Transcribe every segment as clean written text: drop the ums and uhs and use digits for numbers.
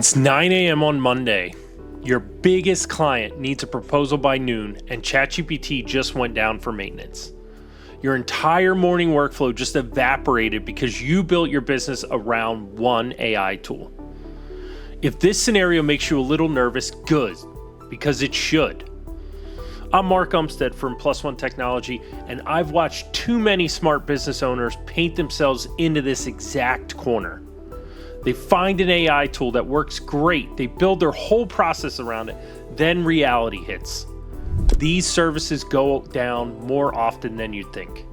It's 9 a.m. on Monday. Your biggest client needs a proposal by noon, and ChatGPT just went down for maintenance. Your entire morning workflow just evaporated because you built your business around one AI tool. If this scenario makes you a little nervous, good, because it should. I'm Mark Umstead from Plus One Technology, and I've watched too many smart business owners paint themselves into this exact corner. They find an AI tool that works great, they build their whole process around it, then reality hits. These services go down more often than you'd think.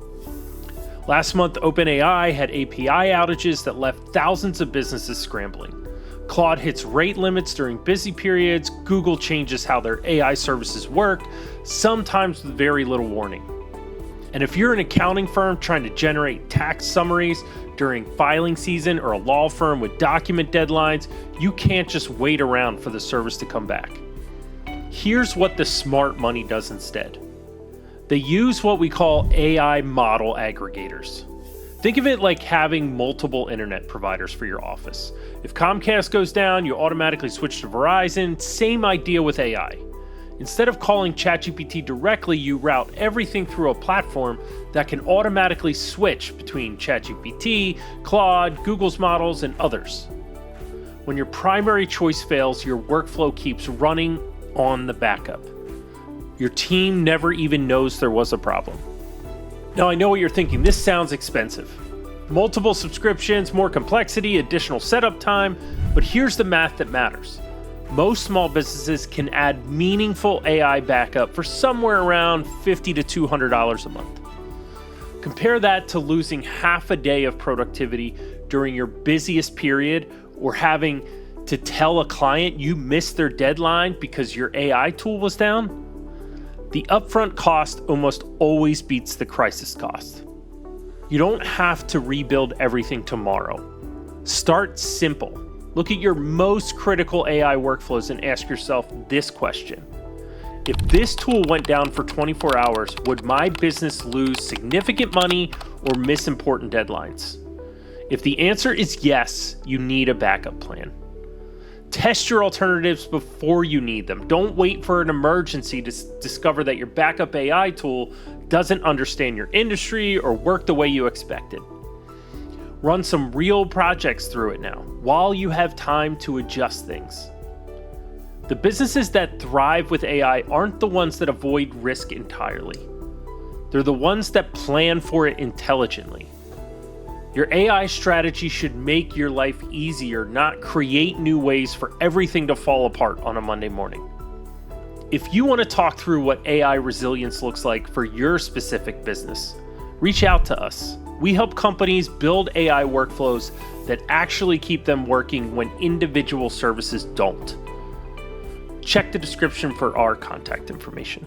Last month, OpenAI had API outages that left thousands of businesses scrambling. Claude hits rate limits during busy periods, Google changes how their AI services work, sometimes with very little warning. And if you're an accounting firm trying to generate tax summaries during filing season or a law firm with document deadlines, you can't just wait around for the service to come back. Here's what the smart money does instead. They use what we call AI model aggregators. Think of it like having multiple internet providers for your office. If Comcast goes down, you automatically switch to Verizon. Same idea with AI. Instead of calling ChatGPT directly, you route everything through a platform that can automatically switch between ChatGPT, Claude, Google's models, and others. When your primary choice fails, your workflow keeps running on the backup. Your team never even knows there was a problem. Now, I know what you're thinking. This sounds expensive. Multiple subscriptions, more complexity, additional setup time, but here's the math that matters. Most small businesses can add meaningful AI backup for somewhere around $50 to $200 a month. Compare that to losing half a day of productivity during your busiest period, or having to tell a client you missed their deadline because your AI tool was down. The upfront cost almost always beats the crisis cost. You don't have to rebuild everything tomorrow. Start simple. Look at your most critical AI workflows and ask yourself this question. If this tool went down for 24 hours, would my business lose significant money or miss important deadlines? If the answer is yes, you need a backup plan. Test your alternatives before you need them. Don't wait for an emergency to discover that your backup AI tool doesn't understand your industry or work the way you expected. Run some real projects through it now, while you have time to adjust things. The businesses that thrive with AI aren't the ones that avoid risk entirely. They're the ones that plan for it intelligently. Your AI strategy should make your life easier, not create new ways for everything to fall apart on a Monday morning. If you want to talk through what AI resilience looks like for your specific business, reach out to us. We help companies build AI workflows that actually keep them working when individual services don't. Check the description for our contact information.